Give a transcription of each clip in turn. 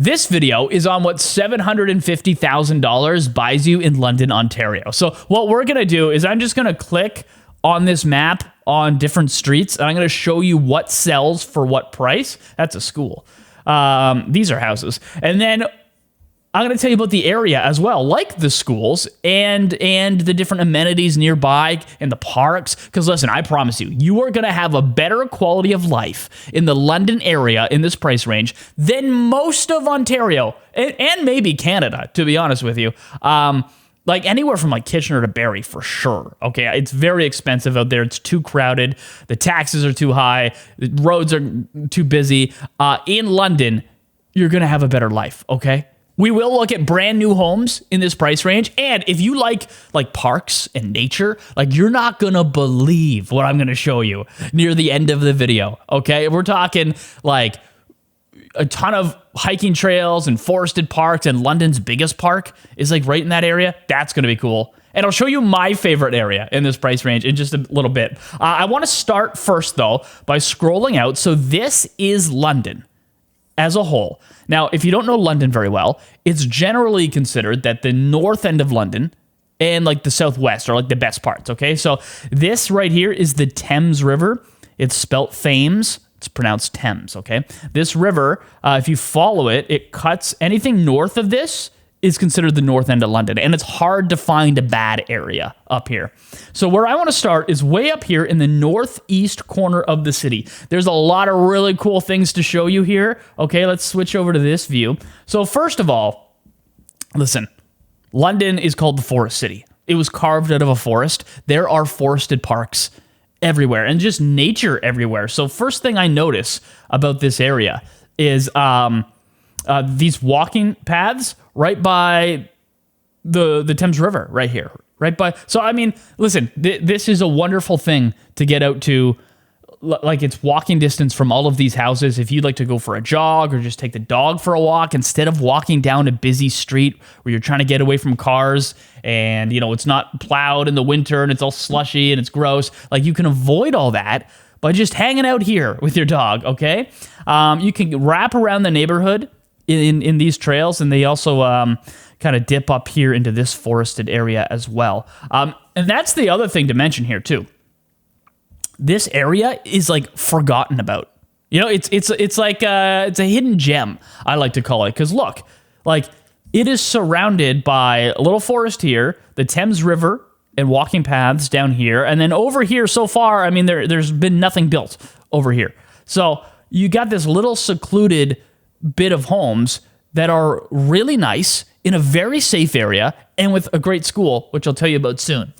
This video is on what $750,000 buys you in London, Ontario. So what we're going to do is I'm just going to click on this map on different streets, and I'm going to show you what sells for what price. That's a school. These are houses. And then I'm going to tell you about the area as well, like the schools and the different amenities nearby and the parks. Because listen, I promise you, you are going to have a better quality of life in the London area in this price range than most of Ontario and maybe Canada, to be honest with you. Like anywhere from like Kitchener to Barrie for sure. Okay, it's very expensive out there. It's too crowded. The taxes are too high. The roads are too busy. In London, you're going to have a better life, okay? We will look at brand new homes in this price range. And if you like parks and nature, like you're not going to believe what I'm going to show you near the end of the video. Okay. We're talking like a ton of hiking trails and forested parks, and London's biggest park is like right in that area. That's going to be cool. And I'll show you my favorite area in this price range in just a little bit. I want to start first though by scrolling out. So this is London as a whole. Now, if you don't know London very well, it's generally considered that the north end of London and like the southwest are like the best parts, okay? So this right here is the Thames River. It's spelt Thames. It's pronounced Thames, okay? This river, if you follow it, it cuts anything north of this is considered the north end of London, and it's hard to find a bad area up here. So where I want to start is way up here in the northeast corner of the city. There's a lot of really cool things to show you here. Okay, let's switch over to this view. So first of all, listen, London is called the Forest City. It was carved out of a forest. There are forested parks everywhere and just nature everywhere. So first thing I notice about this area is these walking paths right by the Thames River right here, right by. So, I mean, listen, this is a wonderful thing to get out to. Like it's walking distance from all of these houses. If you'd like to go for a jog or just take the dog for a walk, instead of walking down a busy street where you're trying to get away from cars and, you know, it's not plowed in the winter and it's all slushy and it's gross. Like you can avoid all that by just hanging out here with your dog. Okay. You can wrap around the neighborhood in these trails, and they also kind of dip up here into this forested area as well. And that's the other thing to mention here too. This area is like forgotten about. You know, it's like it's a hidden gem, I like to call it, because look, like it is surrounded by a little forest here, the Thames River, and walking paths down here, and then over here so far, I mean, there's been nothing built over here. So you got this little secluded bit of homes that are really nice in a very safe area and with a great school, which I'll tell you about soon.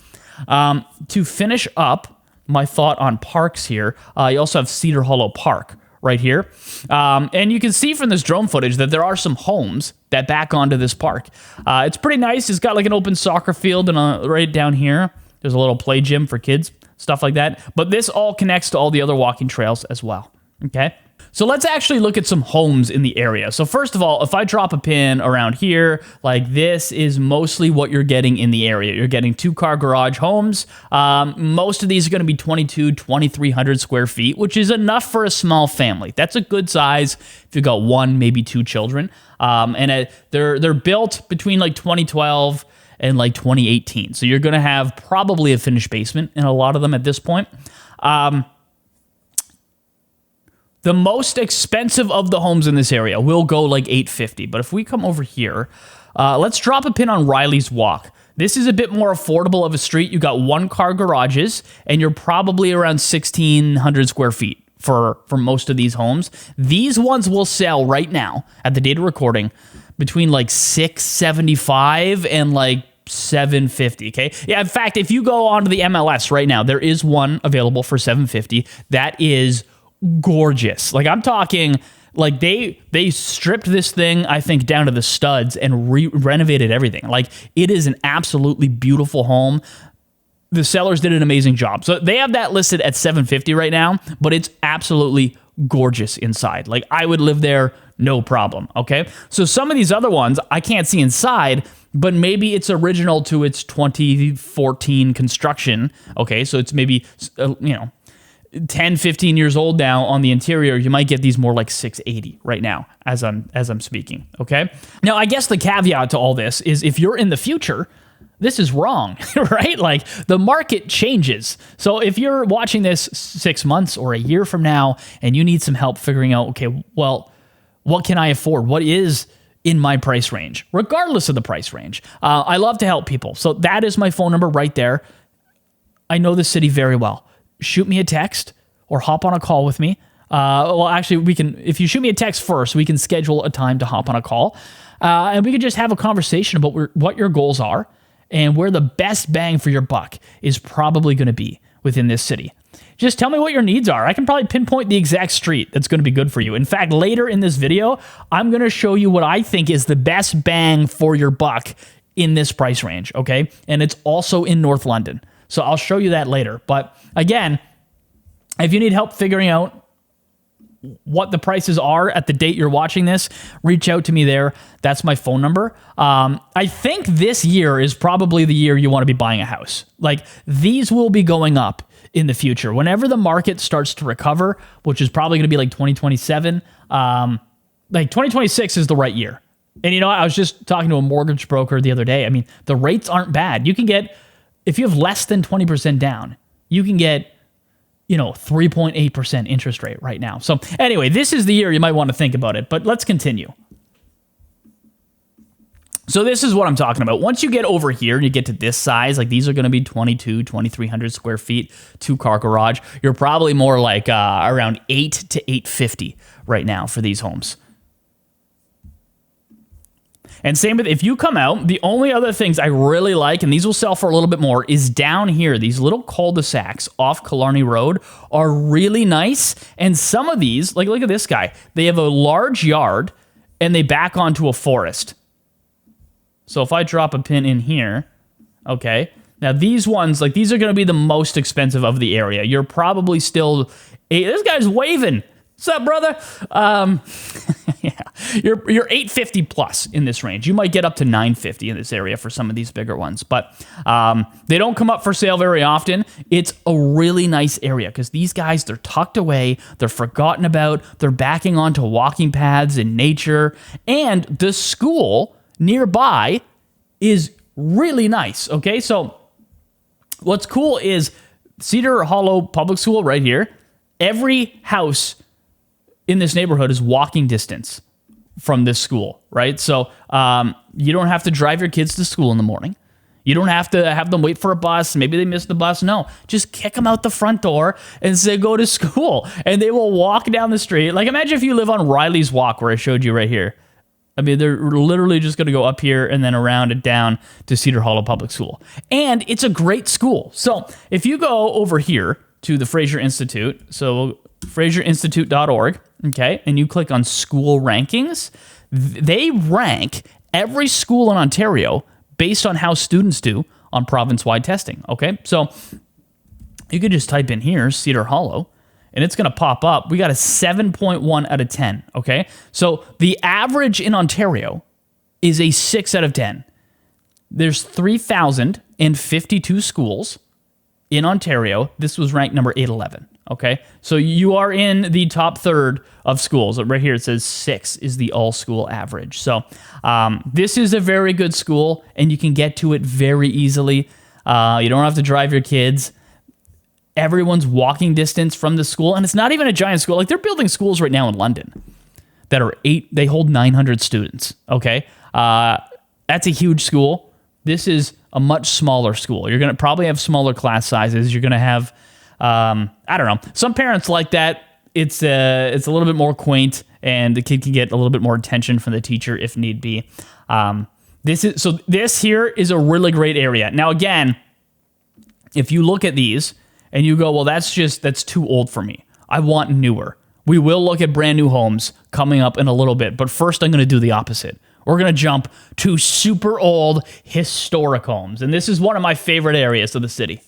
To finish up my thought on parks here, you also have Cedar Hollow Park right here. And you can see from this drone footage that there are some homes that back onto this park. It's pretty nice. It's got like an open soccer field, and right down here, there's a little play gym for kids, stuff like that. But this all connects to all the other walking trails as well. Okay. So let's actually look at some homes in the area. So first of all, if I drop a pin around here, like this is mostly what you're getting in the area. You're getting 2-car garage homes. Most of these are going to be 2,300 square feet, which is enough for a small family. That's a good size if you've got 1, maybe 2 children. They're built between like 2012 and like 2018. So you're going to have probably a finished basement in a lot of them at this point. The most expensive of the homes in this area will go like $850. But if we come over here, let's drop a pin on Riley's Walk. This is a bit more affordable of a street. You got 1-car garages, and you're probably around 1,600 square feet for most of these homes. These ones will sell right now at the date of recording between like $675 and like $750. Okay. Yeah. In fact, if you go onto the MLS right now, there is one available for $750. That is gorgeous. Like I'm talking like they stripped this thing, I think, down to the studs and renovated everything. Like it is an absolutely beautiful home. The sellers did an amazing job. So they have that listed at $750 right now, but it's absolutely gorgeous inside. Like I would live there, no problem. Okay. So some of these other ones I can't see inside, but maybe it's original to its 2014 construction. Okay. So it's maybe, 10, 15 years old now on the interior, you might get these more like 680 right now as I'm speaking, okay? Now, I guess the caveat to all this is if you're in the future, this is wrong, right? Like the market changes. So if you're watching this 6 months or a year from now and you need some help figuring out, okay, well, what can I afford? What is in my price range, regardless of the price range? I love to help people. So that is my phone number right there. I know the city very well. Shoot me a text or hop on a call with me. Well, actually, we can, if you shoot me a text first, we can schedule a time to hop on a call. And we can just have a conversation about what your goals are and where the best bang for your buck is probably going to be within this city. Just tell me what your needs are. I can probably pinpoint the exact street that's going to be good for you. In fact, later in this video, I'm going to show you what I think is the best bang for your buck in this price range, okay? And it's also in North London. So I'll show you that later. But again, if you need help figuring out what the prices are at the date you're watching this, reach out to me there. That's my phone number. I think this year is probably the year you want to be buying a house. Like these will be going up in the future. Whenever the market starts to recover, which is probably going to be like 2027, like 2026 is the right year. And you know, I was just talking to a mortgage broker the other day. I mean, the rates aren't bad. You can get, if you have less than 20% down, you can get 3.8% interest rate right now. So anyway, this is the year you might want to think about it, but let's continue. So this is what I'm talking about. Once you get over here and you get to this size, like these are going to be 2,300 square feet, 2-car garage. You're probably more like around 8 to 850 right now for these homes. And same with, if you come out, the only other things I really like, and these will sell for a little bit more, is down here. These little cul-de-sacs off Killarney Road are really nice. And some of these, like look at this guy, they have a large yard and they back onto a forest. So if I drop a pin in here, okay, now these ones, like these are going to be the most expensive of the area. You're probably still, hey, this guy's waving. What's up, brother? Yeah, you're 850 plus in this range. You might get up to 950 in this area for some of these bigger ones, but they don't come up for sale very often. It's a really nice area because these guys, they're tucked away, they're forgotten about, they're backing onto walking paths and nature, and the school nearby is really nice. Okay, so what's cool is Cedar Hollow Public School right here. Every house in this neighborhood is walking distance from this school, right? So you don't have to drive your kids to school in the morning. You don't have to have them wait for a bus. Maybe they missed the bus. No, just kick them out the front door and say, go to school. And they will walk down the street. Like imagine if you live on Riley's Walk where I showed you right here. I mean, they're literally just going to go up here and then around and down to Cedar Hollow Public School. And it's a great school. So if you go over here to the Fraser Institute, so FraserInstitute.org, okay, and you click on school rankings, they rank every school in Ontario based on how students do on province-wide testing, okay? So you could just type in here, Cedar Hollow, and it's going to pop up. We got a 7.1 out of 10, okay? So the average in Ontario is a 6 out of 10. There's 3,052 schools in Ontario. This was ranked number 811, okay? So you are in the top third of schools. Right here it says 6 is the all-school average. So this is a very good school, and you can get to it very easily. You don't have to drive your kids. Everyone's walking distance from the school, and it's not even a giant school. Like they're building schools right now in London that are they hold 900 students, okay? That's a huge school. This is a much smaller school. You're going to probably have smaller class sizes. You're going to have, I don't know. Some parents like that. It's a little bit more quaint, and the kid can get a little bit more attention from the teacher if need be. This here is a really great area. Now, again, if you look at these and you go, well, that's too old for me. I want newer. We will look at brand new homes coming up in a little bit, but first I'm going to do the opposite. We're going to jump to super old historic homes, and this is one of my favorite areas of the city.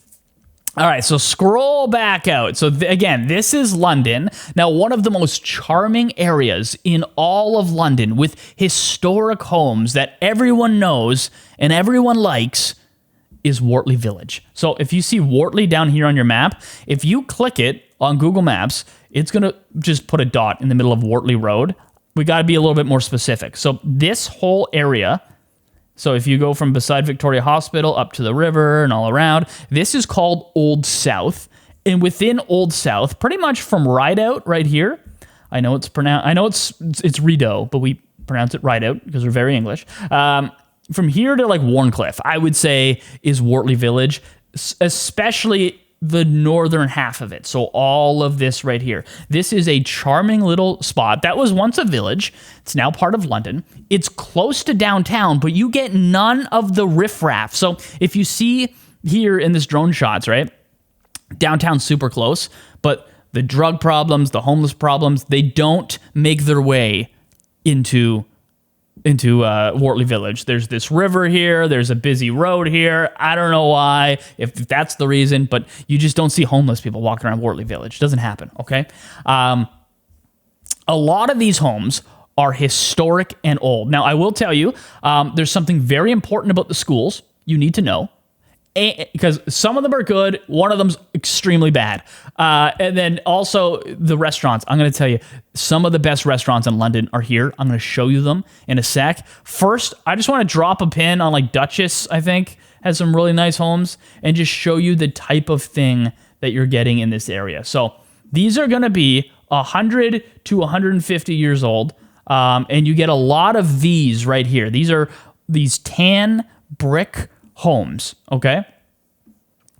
All right, so scroll back out. So again, this is London. Now, one of the most charming areas in all of London with historic homes that everyone knows and everyone likes is Wortley Village. So if you see Wortley down here on your map, if you click it on Google Maps, it's going to just put a dot in the middle of Wortley Road. We got to be a little bit more specific. So this whole area, so if you go from beside Victoria Hospital up to the river and all around, this is called Old South. And within Old South, pretty much from Rideout right here, I know it's Rideau, but we pronounce it Rideout because we're very English. From here to like Warncliffe, I would say is Wortley Village, especially the northern half of it. So all of this right here. This is a charming little spot. That was once a village. It's now part of London. It's close to downtown, but you get none of the riffraff. So if you see here in this drone shots, right? Downtown's super close, but the drug problems, the homeless problems, they don't make their way into Wortley Village. There's this river here. There's a busy road here. I don't know why, if that's the reason, but you just don't see homeless people walking around Wortley Village. It doesn't happen, okay? A lot of these homes are historic and old. Now, I will tell you, there's something very important about the schools you need to know. Because some of them are good, one of them's extremely bad. And then also the restaurants. I'm going to tell you, some of the best restaurants in London are here. I'm going to show you them in a sec. First, I just want to drop a pin on like Duchess, I think, has some really nice homes, and just show you the type of thing that you're getting in this area. So these are going to be 100 to 150 years old, and you get a lot of these right here. These are these tan brick homes, okay?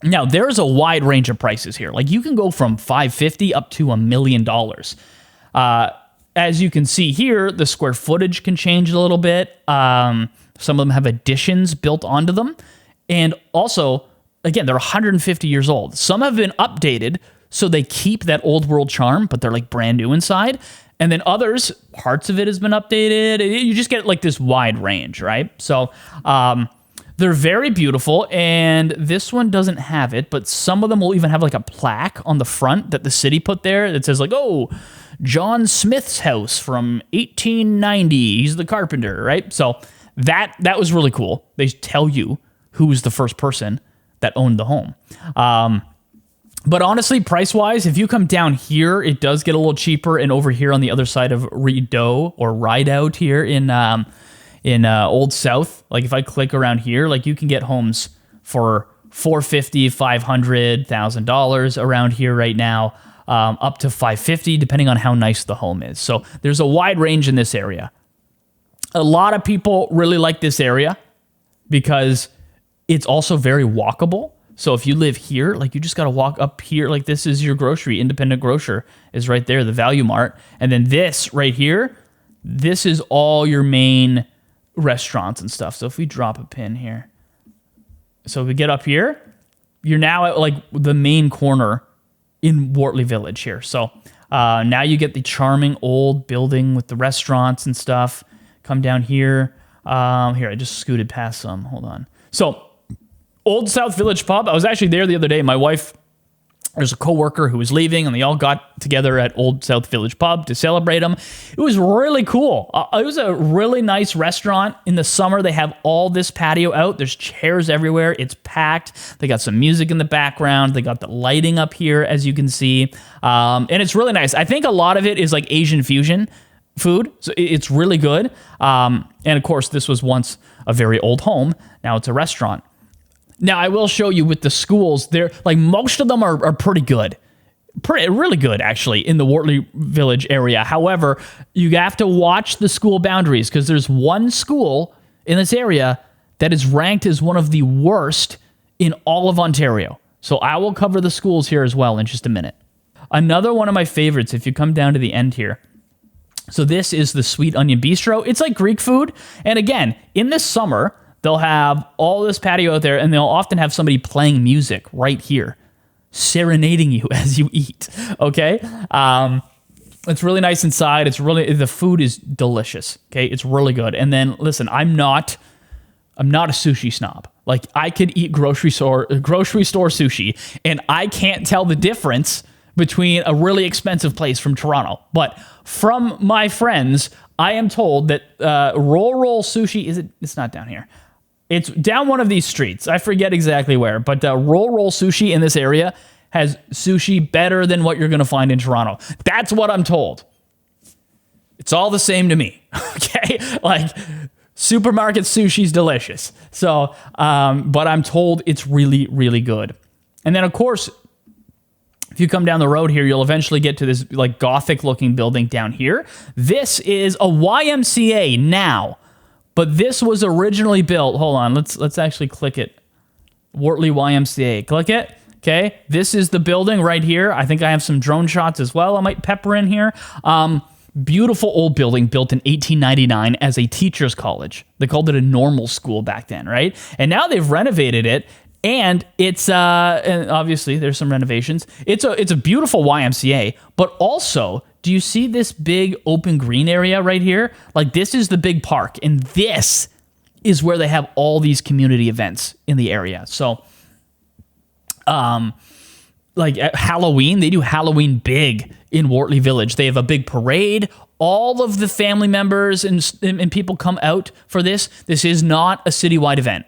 Now, there's a wide range of prices here. Like, you can go from $550 up to $1 million. As you can see here, the square footage can change a little bit. Some of them have additions built onto them. And also, again, they're 150 years old. Some have been updated, so they keep that old world charm, but they're like brand new inside. And then others, parts of it has been updated. You just get like this wide range, right? So, they're very beautiful, and this one doesn't have it, but some of them will even have like a plaque on the front that the city put there that says like, oh, John Smith's house from 1890. He's the carpenter, right? So that was really cool. They tell you who was the first person that owned the home. But honestly, price-wise, if you come down here, it does get a little cheaper, and over here on the other side of Rideau or Rideout here in Old South, like if I click around here, like you can get homes for $450, $500, $1,000 around here right now, up to $550, depending on how nice the home is. So there's a wide range in this area. A lot of people really like this area because it's also very walkable. So if you live here, like you just got to walk up here, like this is your grocery, independent grocer is right there, the Value Mart. And then this right here, this is all your main restaurants and stuff. So if we drop a pin here, so if we get up here, you're now at like the main corner in Wortley Village here. So now you get the charming old building with the restaurants and stuff. Come down here. Here, I just scooted past some. Hold on. So Old South Village Pub. I was actually there the other day. My wife, there's a coworker who was leaving, and they all got together at Old South Village Pub to celebrate them. It was really cool. It was a really nice restaurant. In the summer, they have all this patio out. There's chairs everywhere. It's packed. They got some music in the background. They got the lighting up here, as you can see. And it's really nice. I think a lot of it is like Asian fusion food. So it's really good. And of course, this was once a very old home. Now it's a restaurant. Now, I will show you with the schools, they're like most of them are pretty good. Really good, actually, in the Wortley Village area. However, you have to watch the school boundaries because there's one school in this area that is ranked as one of the worst in all of Ontario. So I will cover the schools here as well in just a minute. Another one of my favorites, if you come down to the end here. So this is the Sweet Onion Bistro. It's like Greek food. And again, in the summer, they'll have all this patio out there, and they'll often have somebody playing music right here, serenading you as you eat, okay? It's really nice inside. The food is delicious, okay? It's really good. And then, listen, I'm not a sushi snob. Like, I could eat grocery store sushi, and I can't tell the difference between a really expensive place from Toronto. But from my friends, I am told that Roll Sushi, it's not down here. It's down one of these streets. I forget exactly where, but Roll Sushi in this area has sushi better than what you're going to find in Toronto. That's what I'm told. It's all the same to me. Okay. Like supermarket sushi's delicious. So, but I'm told it's really, really good. And then of course, if you come down the road here, you'll eventually get to this like Gothic looking building down here. This is a YMCA now, but this was originally built. Hold on, let's actually click it. Wortley YMCA, click it. Okay, this is the building right here. I think I have some drone shots as well I might pepper in here. Beautiful old building built in 1899 as a teacher's college. They called it a normal school back then, right? And now they've renovated it. And it's and obviously there's some renovations. It's a beautiful YMCA, but also, do you see this big open green area right here? Like this is the big park, and this is where they have all these community events in the area. So, like at Halloween, they do Halloween big in Wortley Village. They have a big parade. All of the family members and people come out for this. This is not a citywide event.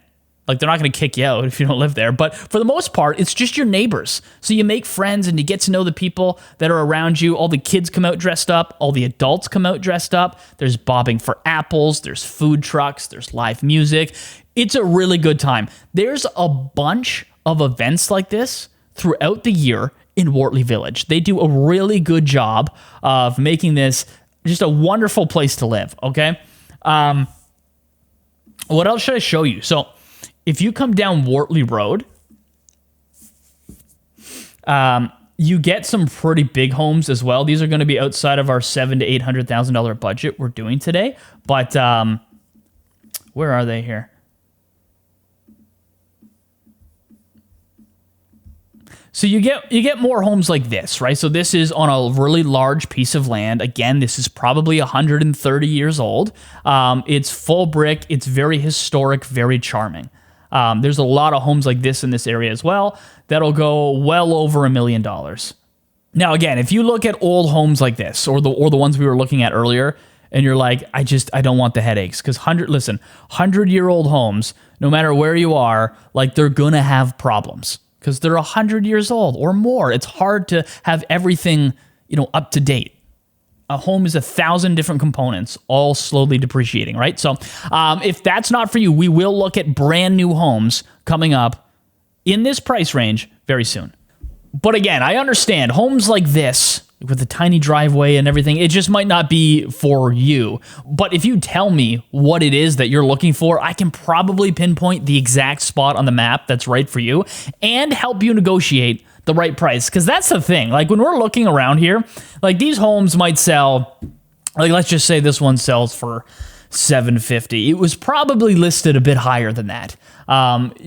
Like, they're not going to kick you out if you don't live there. But for the most part, it's just your neighbors. So you make friends and you get to know the people that are around you. All the kids come out dressed up. All the adults come out dressed up. There's bobbing for apples. There's food trucks. There's live music. It's a really good time. There's a bunch of events like this throughout the year in Wortley Village. They do a really good job of making this just a wonderful place to live, okay? What else should I show you? So, if you come down Wortley Road, you get some pretty big homes as well. These are going to be outside of our $700,000 to $800,000 budget we're doing today. But where are they here? So you get more homes like this, right? So this is on a really large piece of land. Again, this is probably 130 years old. It's full brick. It's very historic, very charming. There's a lot of homes like this in this area as well that'll go well over $1 million. Now, again, if you look at old homes like this or the ones we were looking at earlier, and you're like, I don't want the headaches, because 100-year-old homes, no matter where you are, like they're gonna have problems because they're 100 years old or more. It's hard to have everything, up to date. A home is 1,000 different components, all slowly depreciating, right? So if that's not for you, we will look at brand new homes coming up in this price range very soon. But again, I understand homes like this with a tiny driveway and everything, it just might not be for you. But if you tell me what it is that you're looking for, I can probably pinpoint the exact spot on the map that's right for you and help you negotiate the right price. Because that's the thing. Like when we're looking around here, like these homes might sell, like let's just say this one sells for $750. It was probably listed a bit higher than that.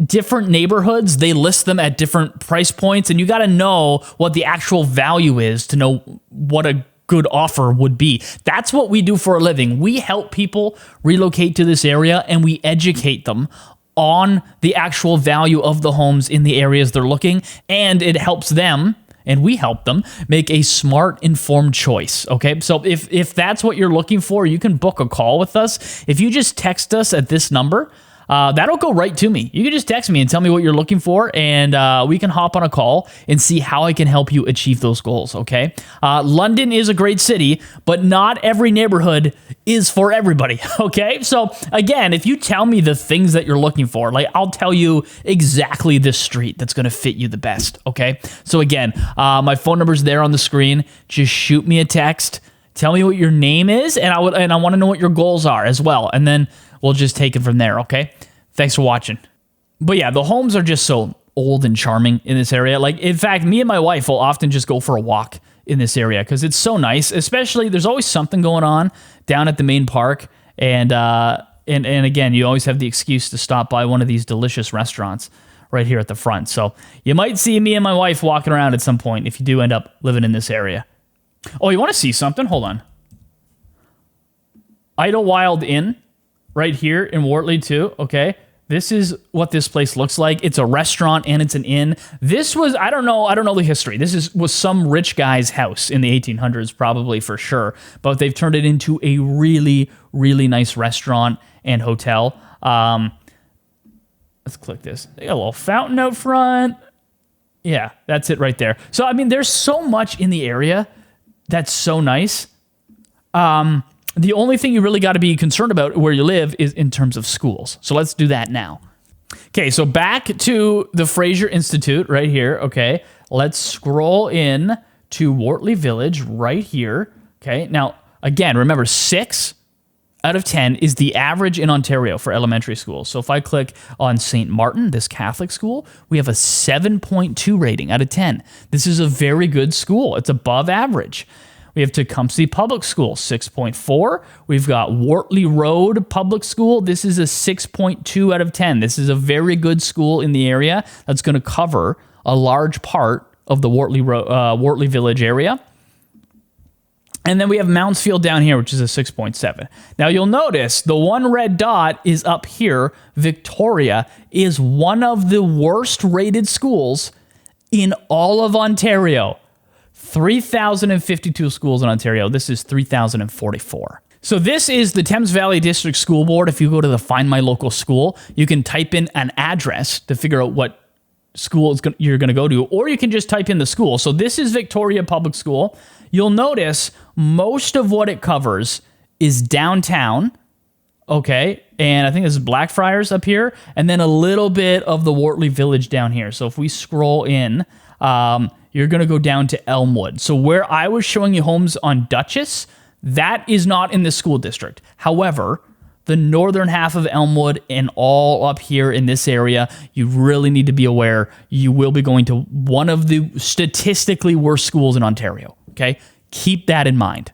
Different neighborhoods, they list them at different price points, and you got to know what the actual value is to know what a good offer would be. That's what we do for a living. We help people relocate to this area, and we educate them on the actual value of the homes in the areas they're looking, and it helps them, and we help them make a smart, informed choice, okay? So if that's what you're looking for, you can book a call with us. If you just text us at this number, that'll go right to me. You can just text me and tell me what you're looking for, and we can hop on a call and see how I can help you achieve those goals, okay? London is a great city, but not every neighborhood is for everybody, okay? So, again, if you tell me the things that you're looking for, like I'll tell you exactly the street that's going to fit you the best, okay? So, again, my phone number's there on the screen. Just shoot me a text. Tell me what your name is, and I want to know what your goals are as well, and then we'll just take it from there, okay? Thanks for watching. But yeah, the homes are just so old and charming in this area. Like, in fact, me and my wife will often just go for a walk in this area because it's so nice. Especially, there's always something going on down at the main park. And again, you always have the excuse to stop by one of these delicious restaurants right here at the front. So you might see me and my wife walking around at some point if you do end up living in this area. Oh, you want to see something? Hold on. Idlewild Inn. Right here in Wortley too, okay? This is what this place looks like. It's a restaurant and it's an inn. This was, I don't know the history. This was some rich guy's house in the 1800s, probably for sure. But they've turned it into a really, really nice restaurant and hotel. Let's click this. They got a little fountain out front. Yeah, that's it right there. So, I mean, there's so much in the area that's so nice. The only thing you really got to be concerned about where you live is in terms of schools. So let's do that now. Okay, so back to the Fraser Institute right here. Okay, let's scroll in to Wortley Village right here. Okay, now, again, remember 6 out of 10 is the average in Ontario for elementary schools. So if I click on St. Martin, this Catholic school, we have a 7.2 rating out of 10. This is a very good school. It's above average. We have Tecumseh Public School, 6.4. We've got Wortley Road Public School. This is a 6.2 out of 10. This is a very good school in the area that's going to cover a large part of the Wortley Village area. And then we have Mountsfield down here, which is a 6.7. Now, you'll notice the one red dot is up here. Victoria is one of the worst rated schools in all of Ontario. 3,052 schools in Ontario. This is 3,044. So this is the Thames Valley District School Board. If you go to the Find My Local School, you can type in an address to figure out what school you're going to go to, or you can just type in the school. So this is Victoria Public School. You'll notice most of what it covers is downtown, okay? And I think this is Blackfriars up here, and then a little bit of the Wortley Village down here. So if we scroll in, you're going to go down to Elmwood. So where I was showing you homes on Duchess, that is not in the school district. However, the northern half of Elmwood and all up here in this area, you really need to be aware you will be going to one of the statistically worst schools in Ontario, okay? Keep that in mind.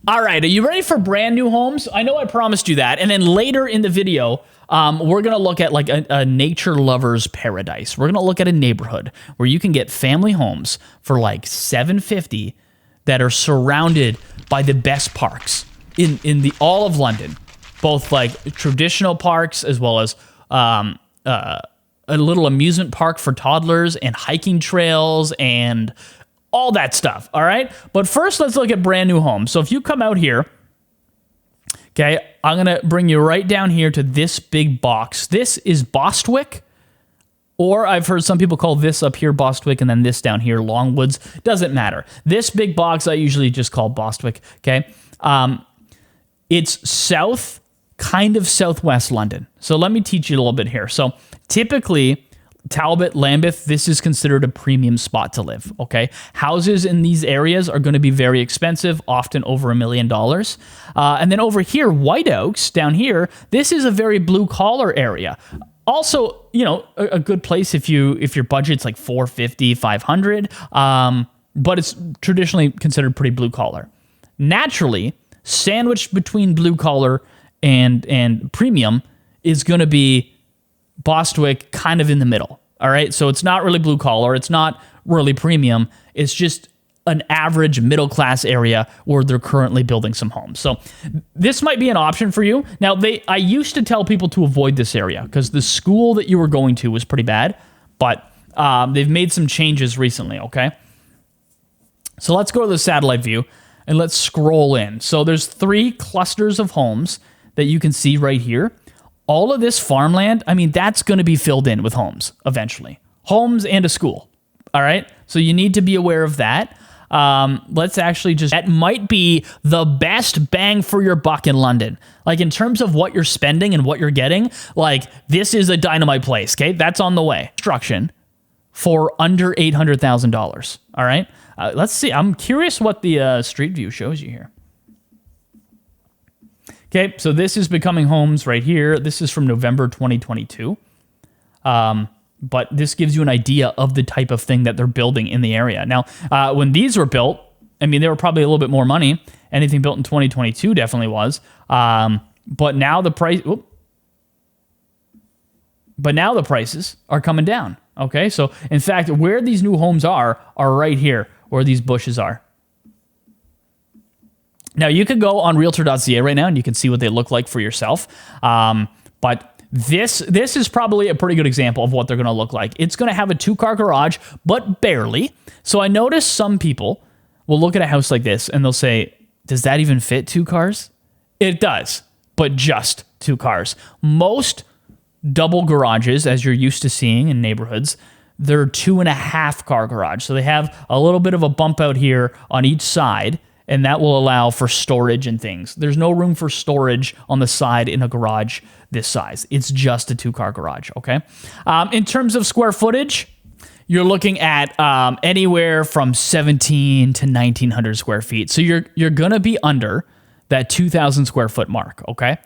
All right, are you ready for brand new homes? I know I promised you that. And then later in the video, we're going to look at like a nature lover's paradise. We're going to look at a neighborhood where you can get family homes for like $750 that are surrounded by the best parks in the all of London, both like traditional parks as well as a little amusement park for toddlers and hiking trails and all that stuff. All right. But first, let's look at brand new homes. So if you come out here, okay, I'm going to bring you right down here to this big box. This is Bostwick, or I've heard some people call this up here Bostwick and then this down here Longwoods. Doesn't matter. This big box I usually just call Bostwick, okay? It's south, kind of southwest London. So let me teach you a little bit here. So typically, Talbot, Lambeth, this is considered a premium spot to live, okay? Houses in these areas are going to be very expensive, often over $1 million. And then over here, White Oaks, down here, this is a very blue-collar area. Also, you know, a good place if your budget's like $450, $500, but it's traditionally considered pretty blue-collar. Naturally, sandwiched between blue-collar and premium is going to be Bostwick, kind of in the middle. All right. So it's not really blue collar. It's not really premium. It's just an average middle class area where they're currently building some homes. So this might be an option for you. Now, I used to tell people to avoid this area because the school that you were going to was pretty bad, but they've made some changes recently. Okay. So let's go to the satellite view and let's scroll in. So there's 3 clusters of homes that you can see right here. All of this farmland, I mean, that's going to be filled in with homes eventually. Homes and a school. All right. So you need to be aware of that. Let's actually that might be the best bang for your buck in London. Like in terms of what you're spending and what you're getting, like this is a dynamite place. Okay. That's on the way. Construction for under $800,000. All right. Let's see. I'm curious what the street view shows you here. Okay, so this is Becoming Homes right here. This is from November 2022. But this gives you an idea of the type of thing that they're building in the area. Now, when these were built, I mean, they were probably a little bit more money. Anything built in 2022 definitely was. But now the prices are coming down. Okay, so in fact, where these new homes are right here, where these bushes are. Now, you could go on realtor.ca right now and you can see what they look like for yourself. But this is probably a pretty good example of what they're going to look like. It's going to have a 2-car garage, but barely. So I noticed some people will look at a house like this and they'll say, does that even fit 2 cars? It does, but just 2 cars. Most double garages, as you're used to seeing in neighborhoods, they're 2.5 car garage. So they have a little bit of a bump out here on each side, and that will allow for storage and things. There's no room for storage on the side in a garage this size. It's just a 2-car garage, okay? In terms of square footage, you're looking at anywhere from 17 to 1,900 square feet. So you're going to be under that 2,000 square foot mark, okay?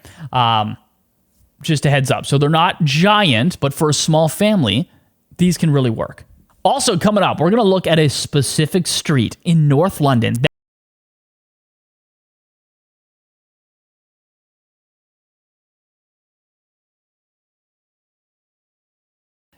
Just a heads up. So they're not giant, but for a small family, these can really work. Also coming up, we're going to look at a specific street in North London.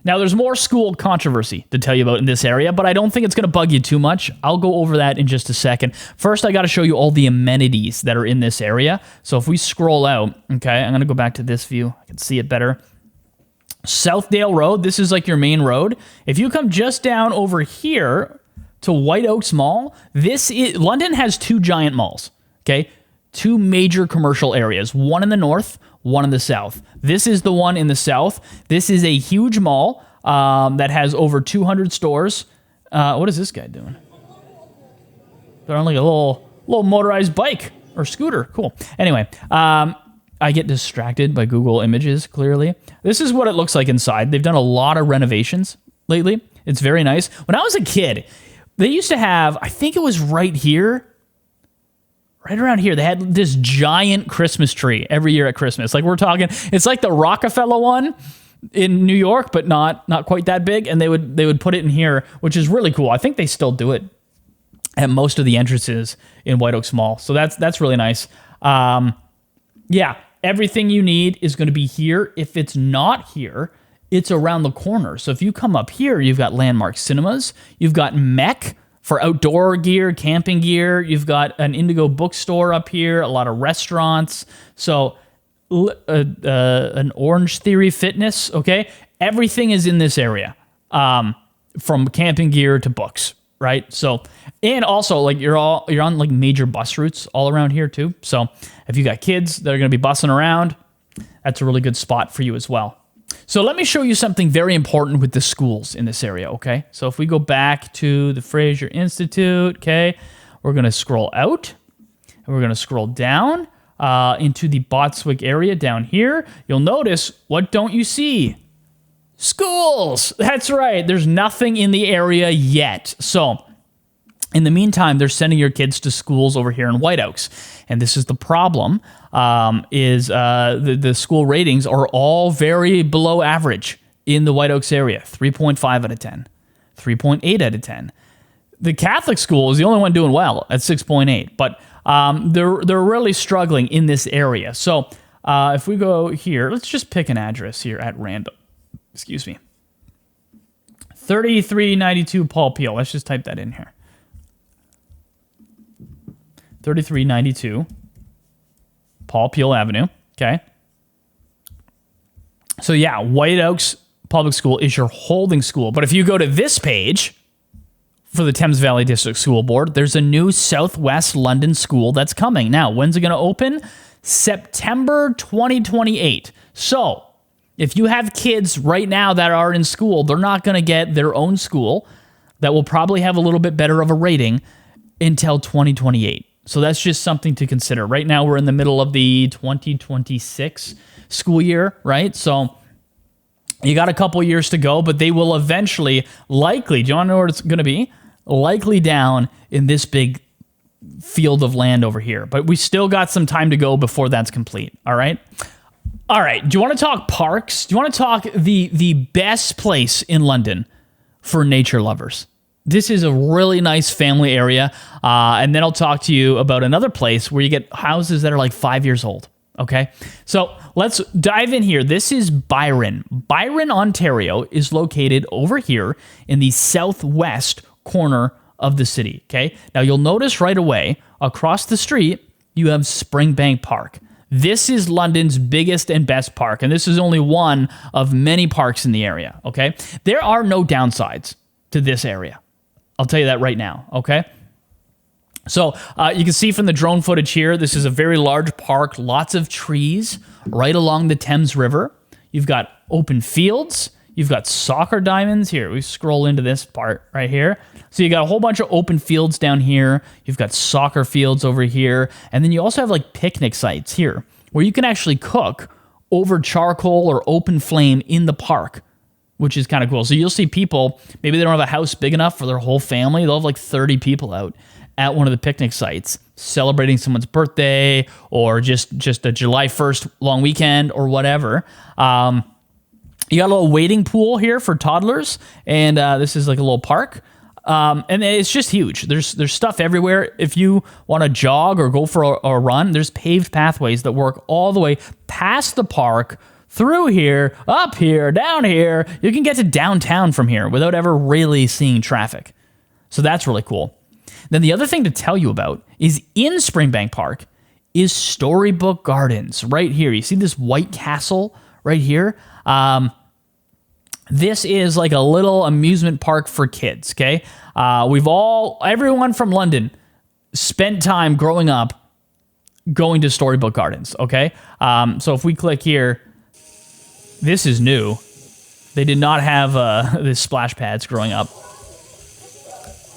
Now, there's more school controversy to tell you about in this area, but I don't think it's going to bug you too much. I'll go over that in just a second. First, I got to show you all the amenities that are in this area. So if we scroll out, okay, I'm going to go back to this view. I can see it better. Southdale Road, this is like your main road. If you come just down over here to White Oaks Mall, London has 2 giant malls, okay? 2 major commercial areas, one in the north, one in the south. This is the one in the south. This is a huge mall that has over 200 stores. What is this guy doing? They're on like a little motorized bike or scooter. Cool. Anyway, I get distracted by Google Images, clearly. This is what it looks like inside. They've done a lot of renovations lately. It's very nice. When I was a kid, they used to have, I think it was right here, right around here, they had this giant Christmas tree every year at Christmas. Like we're talking, it's like the Rockefeller one in New York, but not quite that big. And they would put it in here, which is really cool. I think they still do it at most of the entrances in White Oaks Mall. So that's really nice. Yeah, everything you need is going to be here. If it's not here, it's around the corner. So if you come up here, you've got Landmark Cinemas, you've got Mech for outdoor gear, camping gear. You've got an Indigo bookstore up here, a lot of restaurants. So an Orange Theory Fitness, okay? Everything is in this area, from camping gear to books, right? So, and also like you're on like major bus routes all around here too. So if you got kids that are going to be bussing around, that's a really good spot for you as well. So let me show you something very important with the schools in this area, okay? So if we go back to the Fraser Institute, okay, we're going to scroll out, and we're going to scroll down into the Botswick area down here. You'll notice, what don't you see? Schools! That's right, there's nothing in the area yet. So in the meantime, they're sending your kids to schools over here in White Oaks. And this is the problem, the school ratings are all very below average in the White Oaks area. 3.5 out of 10, 3.8 out of 10. The Catholic school is the only one doing well at 6.8, but they're really struggling in this area. So if we go here, let's just pick an address here at random. Excuse me. 3392 Paul Peel. Let's just type that in here. 3392 Paul Peel Avenue. Okay. So yeah, White Oaks Public School is your holding school. But if you go to this page for the Thames Valley District School Board, there's a new Southwest London school that's coming. Now, when's it going to open? September 2028. So if you have kids right now that are in school, they're not going to get their own school that will probably have a little bit better of a rating until 2028. So that's just something to consider. Right now, we're in the middle of the 2026 school year, right? So you got a couple years to go, but they will eventually likely, do you want to know where it's going to be? Likely down in this big field of land over here. But we still got some time to go before that's complete, all right? All right, do you want to talk parks? Do you want to talk the best place in London for nature lovers? This is a really nice family area. And then I'll talk to you about another place where you get houses that are like 5 years old. Okay. So let's dive in here. This is Byron. Byron, Ontario is located over here in the southwest corner of the city. Okay. Now you'll notice right away across the street, you have Springbank Park. This is London's biggest and best park. And this is only one of many parks in the area. Okay. There are no downsides to this area. I'll tell you that right now, okay? So you can see from the drone footage here, this is a very large park, lots of trees right along the Thames River. You've got open fields. You've got soccer diamonds here. We scroll into this part right here. So you got a whole bunch of open fields down here. You've got soccer fields over here. And then you also have like picnic sites here where you can actually cook over charcoal or open flame in the park, which is kind of cool. So you'll see people, maybe they don't have a house big enough for their whole family. They'll have like 30 people out at one of the picnic sites celebrating someone's birthday or just a July 1st long weekend or whatever. You got a little wading pool here for toddlers, and this is like a little park. And it's just huge. There's stuff everywhere. If you want to jog or go for a run, there's paved pathways that work all the way past the park, through here, up here, down here. You can get to downtown from here without ever really seeing traffic. So that's really cool. Then the other thing to tell you about is in Springbank Park is Storybook Gardens right here. You see this white castle right here? This is like a little amusement park for kids, okay? Everyone from London spent time growing up going to Storybook Gardens, okay? So if we click here, this is new. They did not have the splash pads growing up.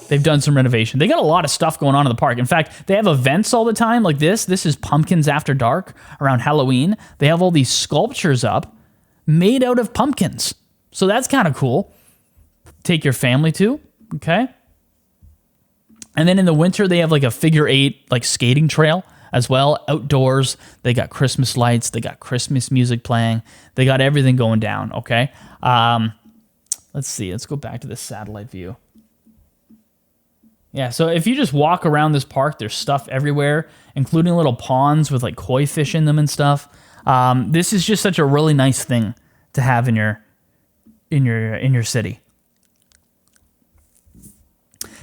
They've done some renovation. They got a lot of stuff going on in the park. In fact, they have events all the time like this. This is Pumpkins After Dark around Halloween. They have all these sculptures up made out of pumpkins. So that's kind of cool. Take your family to, okay? And then in the winter, they have like a figure 8 like skating trail as well, outdoors. They got Christmas lights. They got Christmas music playing. They got everything going down, okay? Let's see. Let's go back to the satellite view. Yeah, so if you just walk around this park, there's stuff everywhere, including little ponds with like koi fish in them and stuff. This is just such a really nice thing to have in your city.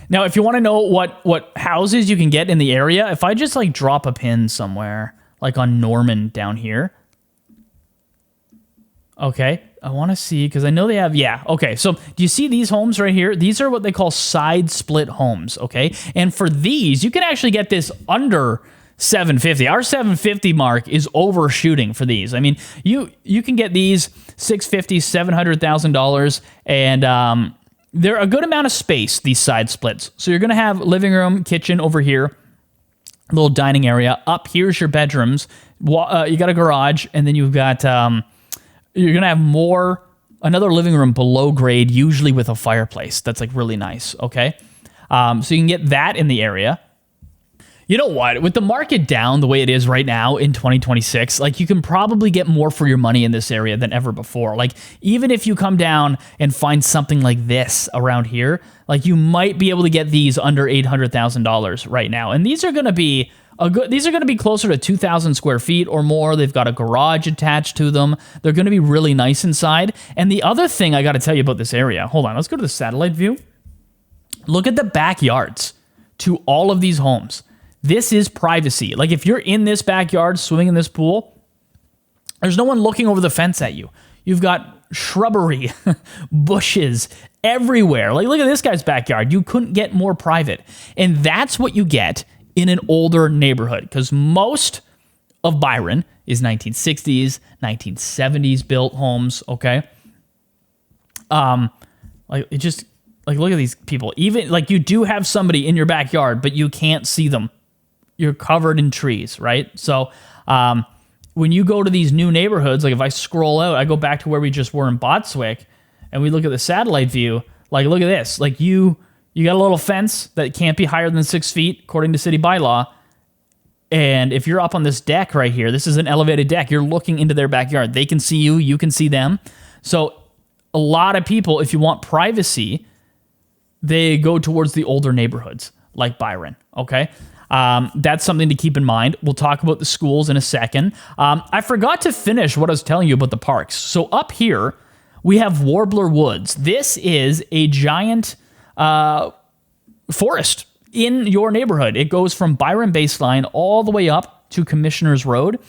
Now, if you want to know what houses you can get in the area, if I just like drop a pin somewhere, like on Norman down here. Okay, I want to see, because I know they have, yeah, okay. So do you see these homes right here? These are what they call side split homes, okay? And for these, you can actually get this under $750. Our $750 mark is overshooting for these. I mean, you can get these $650,000, $700,000, and they're a good amount of space, these side splits. So you're going to have living room, kitchen over here, little dining area. Up here's your bedrooms. You got a garage, and then you've got you're going to have another living room below grade, usually with a fireplace. That's like really nice, okay? So you can get that in the area. You know what? With the market down the way it is right now in 2026, like you can probably get more for your money in this area than ever before. Like even if you come down and find something like this around here, like you might be able to get these under $800,000 right now. And these are going to be closer to 2,000 square feet or more. They've got a garage attached to them. They're going to be really nice inside. And the other thing I got to tell you about this area, hold on, let's go to the satellite view. Look at the backyards to all of these homes. This is privacy. Like if you're in this backyard swimming in this pool, there's no one looking over the fence at you. You've got shrubbery, bushes everywhere. Like look at this guy's backyard. You couldn't get more private. And that's what you get in an older neighborhood, because most of Byron is 1960s, 1970s built homes, okay? Like look at these people. Even like you do have somebody in your backyard, but you can't see them. You're covered in trees, right? So when you go to these new neighborhoods, like if I scroll out, I go back to where we just were in Botswick, and we look at the satellite view, like look at this. Like you got a little fence that can't be higher than 6 feet, according to city bylaw. And if you're up on this deck right here, this is an elevated deck. You're looking into their backyard. They can see you. You can see them. So a lot of people, if you want privacy, they go towards the older neighborhoods like Byron, okay? That's something to keep in mind. We'll talk about the schools in a second. I forgot to finish what I was telling you about the parks. So up here, we have Warbler Woods. This is a giant forest in your neighborhood. It goes from Byron Baseline all the way up to Commissioners Road.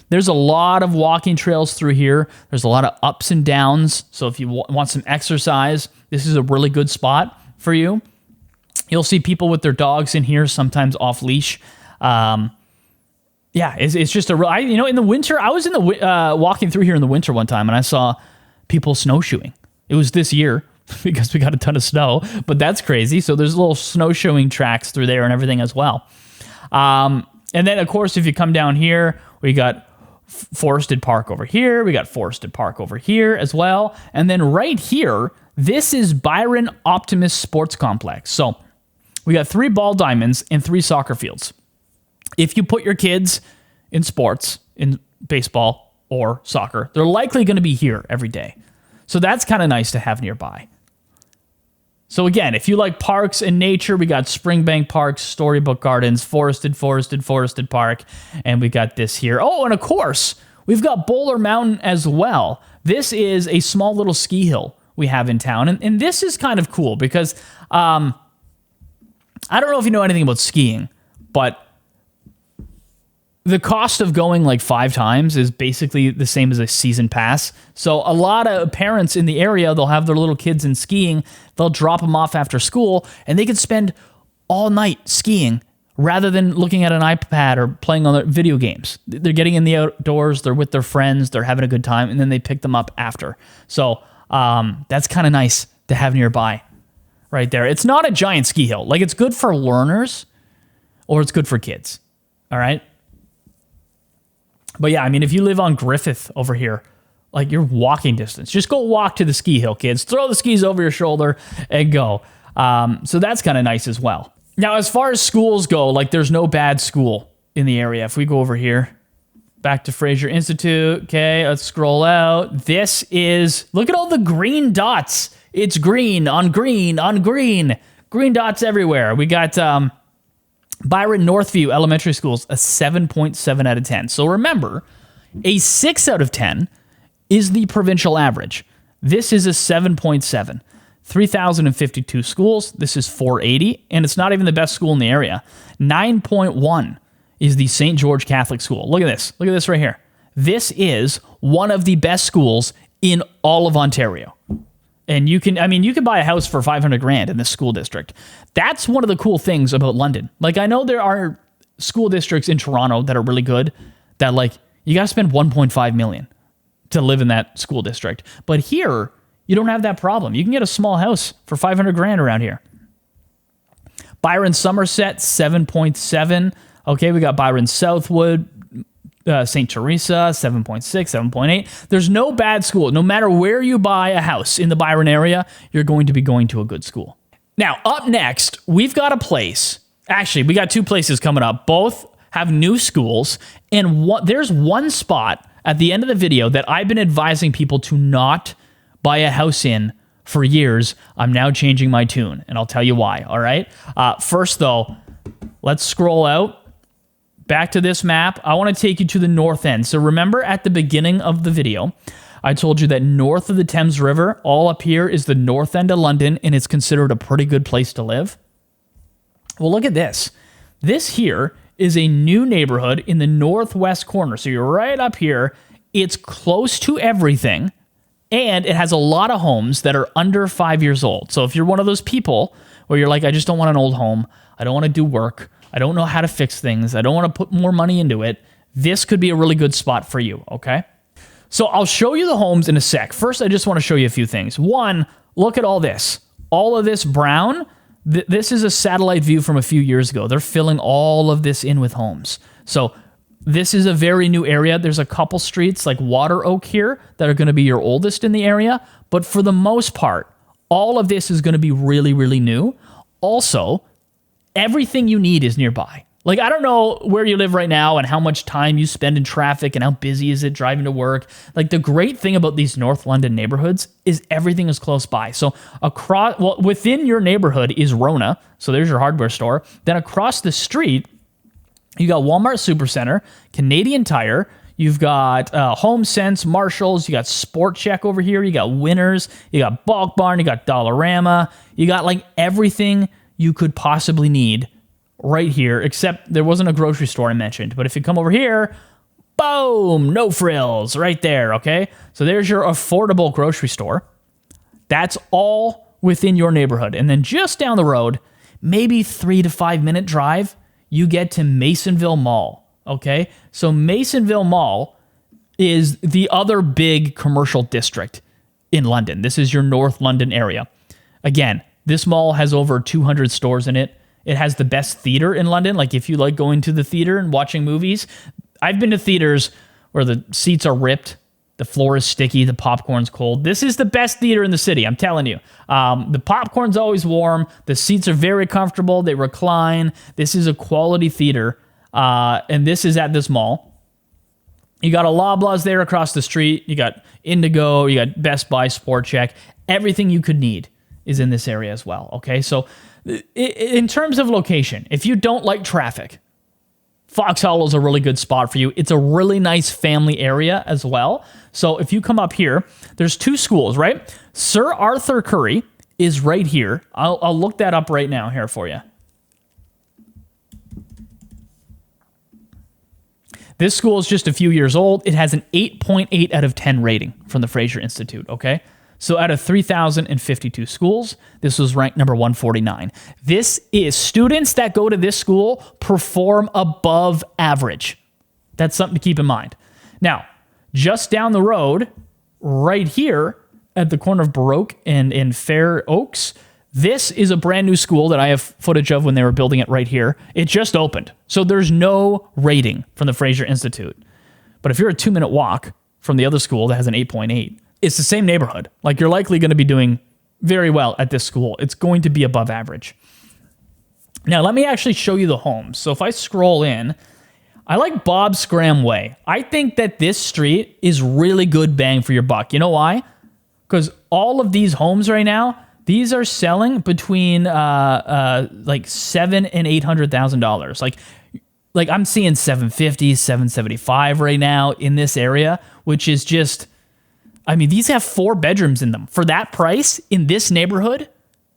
There's a lot of walking trails through here. There's a lot of ups and downs. So if you want some exercise, this is a really good spot for you. You'll see people with their dogs in here, sometimes off leash. Yeah, it's just a real. In the winter, I was walking through here in the winter one time, and I saw people snowshoeing. It was this year because we got a ton of snow, but that's crazy. So there's little snowshoeing tracks through there and everything as well. And then, of course, if you come down here, we got Forested Park over here. We got Forested Park over here as well. And then right here, this is Byron Optimus Sports Complex. So we got 3 ball diamonds and 3 soccer fields. If you put your kids in sports, in baseball or soccer, they're likely going to be here every day. So that's kind of nice to have nearby. So again, if you like parks and nature, we got Springbank Park, Storybook Gardens, Forested Park, and we got this here. Oh, and of course, we've got Bowler Mountain as well. This is a small little ski hill we have in town, and this is kind of cool because I don't know if you know anything about skiing, but the cost of going like 5 times is basically the same as a season pass. So a lot of parents in the area, they'll have their little kids in skiing. They'll drop them off after school, and they can spend all night skiing rather than looking at an iPad or playing on their video games. They're getting in the outdoors. They're with their friends. They're having a good time, and then they pick them up after. So that's kind of nice to have nearby right there. It's not a giant ski hill. Like, it's good for learners or it's good for kids. All right? But yeah, I mean, if you live on Griffith over here, like, you're walking distance. Just go walk to the ski hill, kids. Throw the skis over your shoulder and go. So that's kind of nice as well. Now, as far as schools go, like, there's no bad school in the area. If we go over here, back to Fraser Institute. Okay, let's scroll out. This is, look at all the green dots. It's green on green on green. Green dots everywhere. We got Byron Northview Elementary School's a 7.7 out of 10. So remember, a 6 out of 10 is the provincial average. This is a 7.7. 3,052 schools. This is 480, and it's not even the best school in the area. 9.1 is the St. George Catholic School. Look at this. Look at this right here. This is one of the best schools in all of Ontario. And you can buy a house for 500 grand in this school district. That's one of the cool things about London. Like, I know there are school districts in Toronto that are really good that, like, you got to spend 1.5 million to live in that school district. But here, you don't have that problem. You can get a small house for 500 grand around here. Byron Somerset, 7.7. Okay, we got Byron Southwood, St. Teresa, 7.6, 7.8. There's no bad school. No matter where you buy a house in the Byron area, you're going to be going to a good school. Now, up next, we've got a place. Actually, we got 2 places coming up. Both have new schools. And there's one spot at the end of the video that I've been advising people to not buy a house in for years. I'm now changing my tune, and I'll tell you why, all right? First, though, let's scroll out. Back to this map, I want to take you to the north end. So remember at the beginning of the video, I told you that north of the Thames River, all up here is the north end of London, and it's considered a pretty good place to live. Well, look at this. This here is a new neighborhood in the northwest corner. So you're right up here. It's close to everything, and it has a lot of homes that are under 5 years old. So if you're one of those people where you're like, I just don't want an old home, I don't want to do work, I don't know how to fix things, I don't want to put more money into it, this could be a really good spot for you, okay? So I'll show you the homes in a sec. First, I just want to show you a few things. One, look at all this. All of this brown, this is a satellite view from a few years ago. They're filling all of this in with homes. So this is a very new area. There's a couple streets like Water Oak here that are going to be your oldest in the area. But for the most part, all of this is going to be really, really new. Also, everything you need is nearby. Like, I don't know where you live right now and how much time you spend in traffic and how busy is it driving to work. Like, the great thing about these North London neighborhoods is everything is close by. So within your neighborhood is Rona. So there's your hardware store. Then across the street, you got Walmart Supercenter, Canadian Tire. You've got HomeSense, Marshalls. You got Sport Check over here. You got Winners. You got Bulk Barn. You got Dollarama. You got, like, everything you could possibly need right here, except there wasn't a grocery store I mentioned. But if you come over here, boom, no frills right there, okay? So there's your affordable grocery store. That's all within your neighborhood. And then just down the road, maybe 3 to 5 minute drive, you get to Masonville Mall, okay? So Masonville Mall is the other big commercial district in London. This is your North London area. Again, this mall has over 200 stores in it. It has the best theater in London. Like if you like going to the theater and watching movies, I've been to theaters where the seats are ripped, the floor is sticky, the popcorn's cold. This is the best theater in the city, I'm telling you. The popcorn's always warm. The seats are very comfortable. They recline. This is a quality theater, and this is at this mall. You got a Loblaws there across the street. You got Indigo. You got Best Buy, Sport Chek. Everything you could need is in this area as well, okay? So in terms of location, if you don't like traffic, Fox Hollow is a really good spot for you. It's a really nice family area as well. So if you come up here, there's 2 schools, right? Sir Arthur Currie is right here. I'll look that up right now here for you. This school is just a few years old. It has an 8.8 out of 10 rating from the Fraser Institute, okay? So out of 3,052 schools, this was ranked number 149. This is students that go to this school perform above average. That's something to keep in mind. Now, just down the road, right here at the corner of Baroque and in Fair Oaks, this is a brand new school that I have footage of when they were building it right here. It just opened. So there's no rating from the Fraser Institute. But if you're a 2-minute walk from the other school that has an 8.8, it's the same neighborhood. Like you're likely going to be doing very well at this school. It's going to be above average. Now, let me actually show you the homes. So if I scroll in, I like Bob Scram Way. I think that this street is really good bang for your buck. You know why? Because all of these homes right now, these are selling between like $700,000 and $800,000. Like I'm seeing 750, 775 right now in this area, which is just, I mean, these have 4 bedrooms in them. For that price in this neighborhood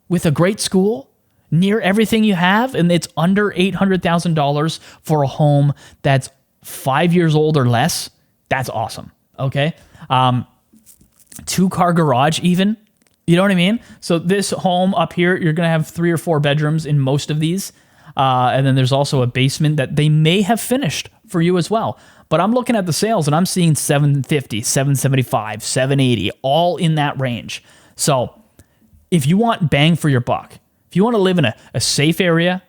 with a great school near everything you have, and it's under $800,000 for a home that's 5 years old or less. That's awesome. Okay. 2-car garage even. You know what I mean? So this home up here, you're going to have 3 or 4 bedrooms in most of these. And then there's also a basement that they may have finished for you as well. But I'm looking at the sales and I'm seeing 750, 775, 780, all in that range. So if you want bang for your buck, if you want to live in a safe area,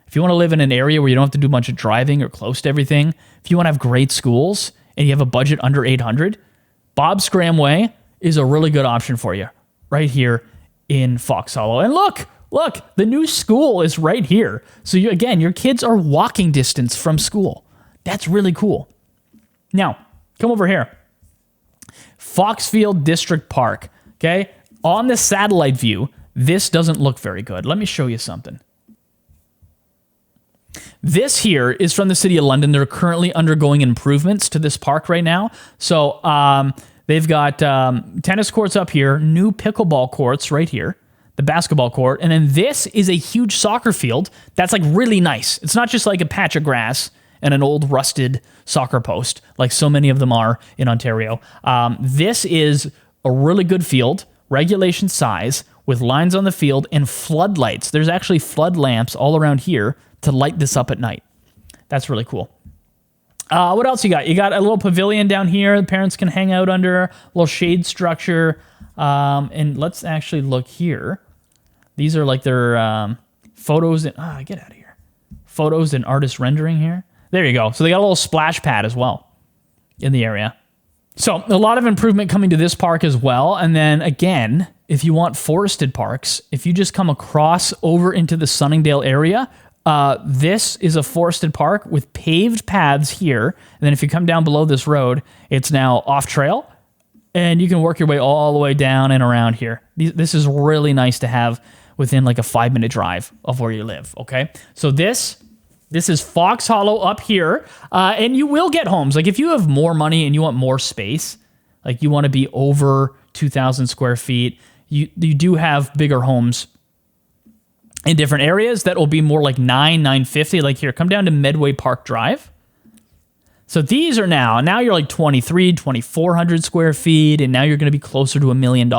if you want to live in an area where you don't have to do a bunch of driving or close to everything, if you want to have great schools and you have a budget under 800, Bob Scram Way is a really good option for you right here in Fox Hollow. And look, the new school is right here. So again, your kids are walking distance from school. That's really cool. Now, come over here. Foxfield District Park, okay? On the satellite view, this doesn't look very good. Let me show you something. This here is from the City of London. They're currently undergoing improvements to this park right now. So they've got tennis courts up here, new pickleball courts right here, the basketball court, and then this is a huge soccer field that's like really nice. It's not just like a patch of grass and an old rusted soccer post like so many of them are in Ontario. This is a really good field, regulation size, with lines on the field and floodlights. There's actually flood lamps all around here to light this up at night. That's really cool. What else you got? You got a little pavilion down here the parents can hang out under, a little shade structure. And let's actually look here. These are like their photos. Get out of here. Photos and artist rendering here. There you go. So they got a little splash pad as well in the area. So a lot of improvement coming to this park as well. And then again, if you want forested parks, if you just come across over into the Sunningdale area, this is a forested park with paved paths here. And then if you come down below this road, it's now off trail. And you can work your way all the way down and around here. This is really nice to have within like a 5-minute drive of where you live, okay? So this is Fox Hollow up here, and you will get homes. Like if you have more money and you want more space, like you want to be over 2,000 square feet, you do have bigger homes in different areas that will be more like 950. Like here, come down to Medway Park Drive. So these are now you're like 2,400 square feet, and now you're going to be closer to $1 million.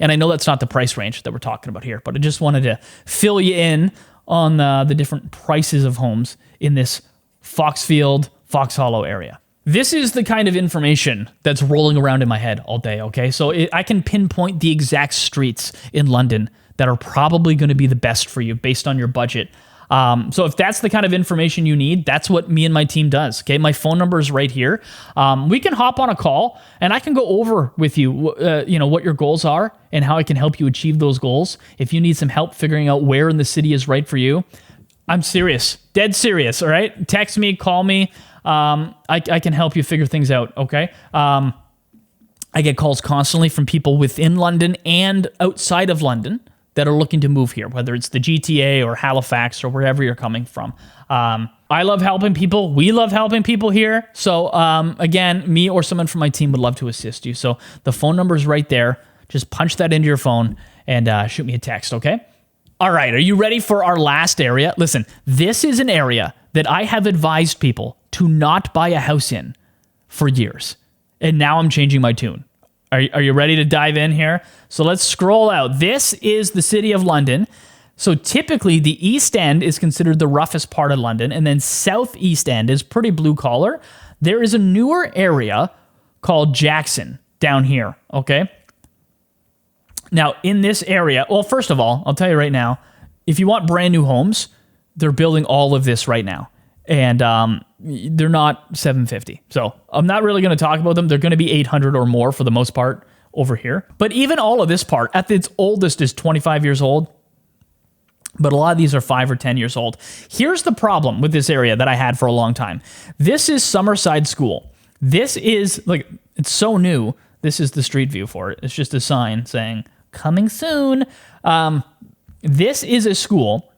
And I know that's not the price range that we're talking about here, but I just wanted to fill you in on the different prices of homes in this Fox Hollow area. this is the kind of information that's rolling around in my head all day, okay? So I can pinpoint the exact streets in London that are probably going to be the best for you based on your budget. So if that's the kind of information you need, that's what me and my team does, okay? My phone number is right here. We can hop on a call, and I can go over with you, what your goals are and how I can help you achieve those goals. If you need some help figuring out where in the city is right for you, I'm serious, dead serious, all right? Text me, call me. I can help you figure things out, okay? I get calls constantly from people within London and outside of London that are looking to move here, whether it's the GTA or Halifax or wherever you're coming from. I love helping people. We love helping people here. So again, me or someone from my team would love to assist you. So the phone number is right there. Just punch that into your phone and shoot me a text, okay? All right, are you ready for our last area? Listen, this is an area that I have advised people to not buy a house in for years. And now I'm changing my tune. Are you ready to dive in here? So let's scroll out. This is the city of London. So typically the East End is considered the roughest part of London, and then Southeast End is pretty blue collar. There is a newer area called Jackson down here, okay? Now, in this area, well, first of all, I'll tell you right now, if you want brand new homes, they're building all of this right now. And they're not 750. So I'm not really going to talk about them. They're going to be 800 or more for the most part over here. But even all of this part, at its oldest, is 25 years old. But a lot of these are 5 or 10 years old. Here's the problem with this area that I had for a long time. This is Summerside School. This is, like, it's so new. This is the street view for it. It's just a sign saying, coming soon. This is a school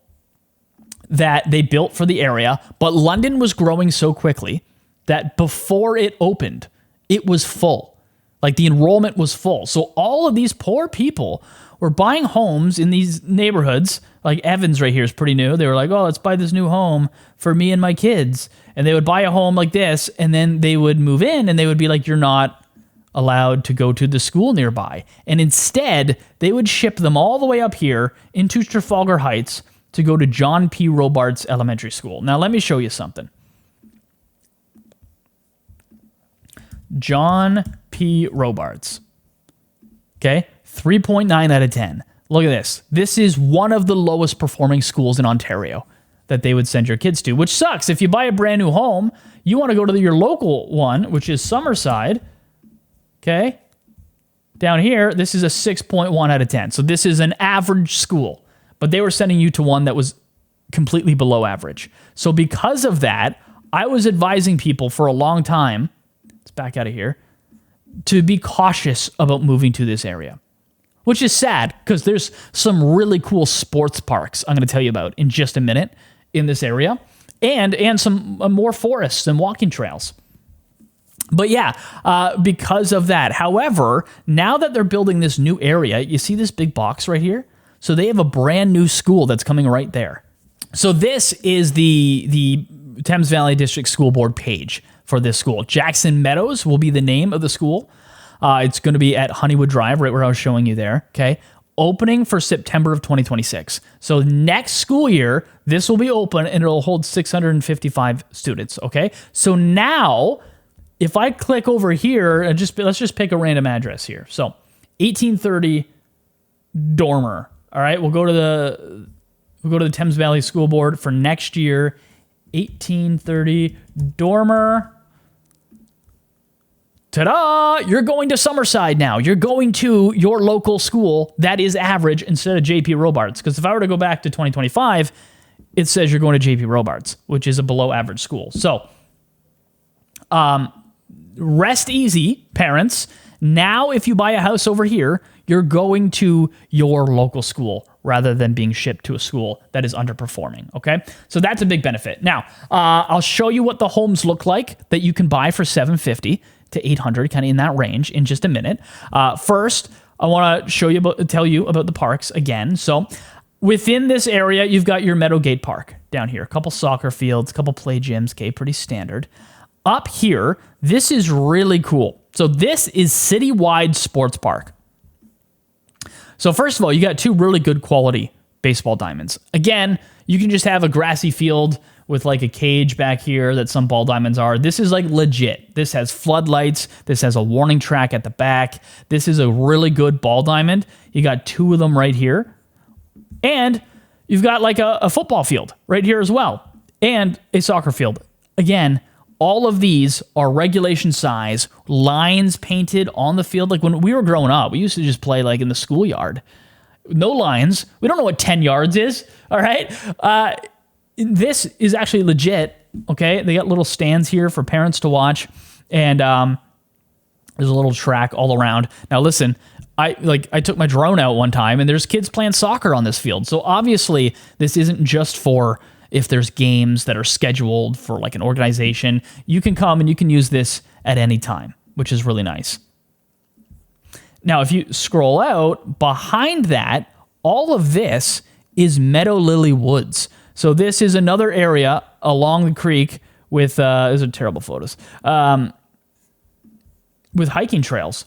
that they built for the area, but London was growing so quickly that before it opened, it was full. Like, the enrollment was full. So all of these poor people were buying homes in these neighborhoods. Like Evans right here is pretty new. They were like, oh, let's buy this new home for me and my kids. And they would buy a home like this, and then they would move in, and they would be like, you're not allowed to go to the school nearby. And instead, they would ship them all the way up here into Trafalgar Heights to go to John P. Robarts Elementary School. Now, let me show you something. John P. Robarts. Okay? 3.9 out of 10. Look at this. This is one of the lowest performing schools in Ontario that they would send your kids to, which sucks. If you buy a brand new home, you want to go to your local one, which is Summerside. Okay? Down here, this is a 6.1 out of 10. So this is an average school. But they were sending you to one that was completely below average. So because of that, I was advising people for a long time, let's back out of here, to be cautious about moving to this area. Which is sad, because there's some really cool sports parks I'm going to tell you about in just a minute in this area, and some more forests and walking trails. But yeah, because of that. However, now that they're building this new area, you see this big box right here? So they have a brand new school that's coming right there. So this is the Thames Valley District School Board page for this school. Jackson Meadows will be the name of the school. It's going to be at Honeywood Drive, right where I was showing you there. Okay, opening for September of 2026. So next school year, this will be open and it'll hold 655 students. Okay, so now if I click over here and let's just pick a random address here. So 1830 Dormer. All right, we'll go to the Thames Valley School Board for next year. 1830 Dormer. Ta-da! You're going to Summerside now. You're going to your local school that is average instead of JP Robarts. Because if I were to go back to 2025, it says you're going to JP Robarts, which is a below average school. So, rest easy, parents. Now, if you buy a house over here, you're going to your local school rather than being shipped to a school that is underperforming, okay? So that's a big benefit. Now, I'll show you what the homes look like that you can buy for $750 to $800, kind of in that range, in just a minute. First, I want to tell you about the parks again. So within this area, you've got your Meadowgate Park down here. A couple soccer fields, a couple play gyms, okay, pretty standard. Up here, this is really cool. So this is Citywide Sports Park. So first of all, you got two really good quality baseball diamonds. Again, you can just have a grassy field with like a cage back here that some ball diamonds are. This is like legit. This has floodlights. This has a warning track at the back. This is a really good ball diamond. You got 2 of them right here. And you've got like a football field right here as well. And a soccer field. Again, all of these are regulation size, lines painted on the field. Like when we were growing up, we used to just play like in the schoolyard. No lines. We don't know what 10 yards is. All right. This is actually legit. Okay. They got little stands here for parents to watch. And there's a little track all around. Now listen, I took my drone out one time and there's kids playing soccer on this field. So obviously this isn't just for if there's games that are scheduled for like an organization. You can come and you can use this at any time, which is really nice. Now, if you scroll out, behind that, all of this is Meadow Lily Woods. So this is another area along the creek with, these are terrible photos, with hiking trails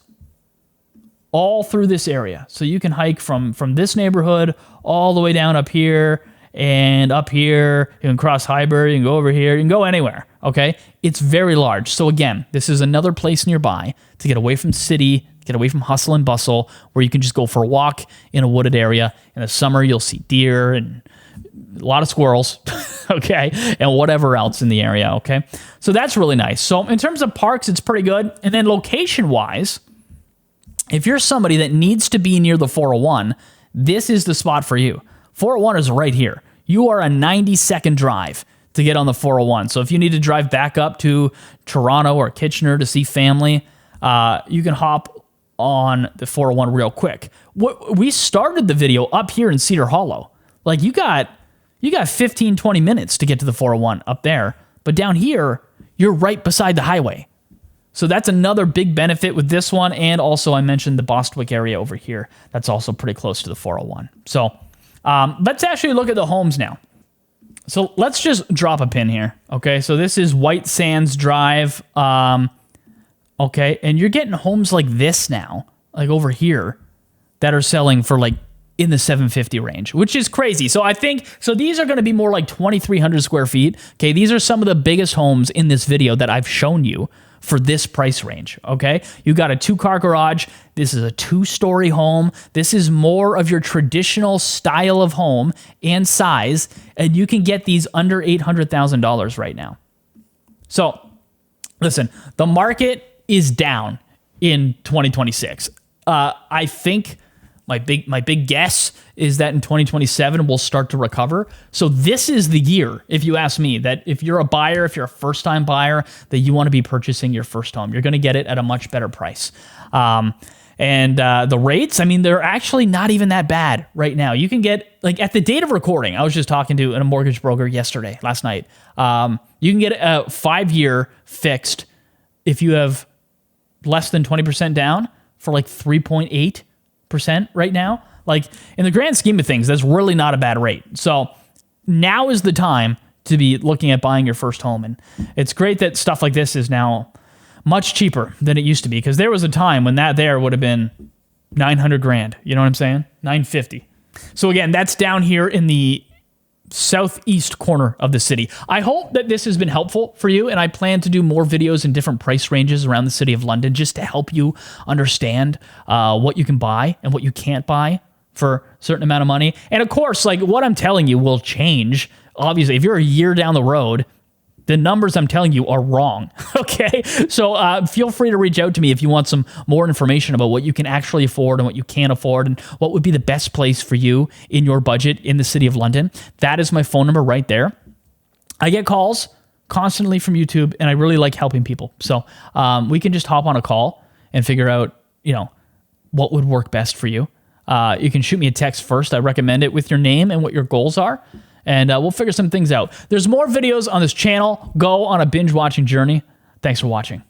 all through this area. So you can hike from this neighborhood all the way down up here and up here. You can cross Highbury, you can go over here, you can go anywhere, okay? It's very large. So again, this is another place nearby to get away from city, get away from hustle and bustle, where you can just go for a walk in a wooded area. In the summer, you'll see deer and a lot of squirrels, okay, and whatever else in the area, okay? So that's really nice. So in terms of parks, it's pretty good. And then location-wise, if you're somebody that needs to be near the 401, this is the spot for you. 401 is right here. You are a 90-second drive to get on the 401. So if you need to drive back up to Toronto or Kitchener to see family, you can hop on the 401 real quick. We started the video up here in Cedar Hollow. Like you got 15, 20 minutes to get to the 401 up there. But down here, you're right beside the highway. So that's another big benefit with this one. And also I mentioned the Bostwick area over here. That's also pretty close to the 401. So let's actually look at the homes now. So let's just drop a pin here. Okay, so this is White Sands Drive. Okay, and you're getting homes like this now, like over here, that are selling for like in the 750 range, which is crazy. So I think, so these are going to be more like 2,300 square feet. Okay, these are some of the biggest homes in this video that I've shown you for this price range, okay? You got a 2-car garage. This is a 2-story home. This is more of your traditional style of home and size, and you can get these under $800,000 right now. So listen, the market is down in 2026. I think my big guess is that in 2027 we'll start to recover. So this is the year, if you ask me, that if you're a buyer, if you're a first-time buyer, that you want to be purchasing your first home. You're going to get it at a much better price. And the rates, I mean, they're actually not even that bad right now. You can get, like at the date of recording, I was just talking to a mortgage broker last night. You can get a 5-year fixed if you have less than 20% down for like 3.8% right now. Like in the grand scheme of things, that's really not a bad rate. So now is the time to be looking at buying your first home. And it's great that stuff like this is now much cheaper than it used to be, because there was a time when that there would have been 900 grand. You know what I'm saying? 950. So again, that's down here in the southeast corner of the city. I hope that this has been helpful for you, and I plan to do more videos in different price ranges around the city of London just to help you understand what you can buy and what you can't buy for a certain amount of money. And of course, like what I'm telling you will change. Obviously, if you're a year down the road, the numbers I'm telling you are wrong, okay? So feel free to reach out to me if you want some more information about what you can actually afford and what you can't afford and what would be the best place for you in your budget in the city of London. That is my phone number right there. I get calls constantly from YouTube, and I really like helping people. So we can just hop on a call and figure out, what would work best for you. You can shoot me a text first. I recommend it with your name and what your goals are. And we'll figure some things out. There's more videos on this channel. Go on a binge watching journey. Thanks for watching.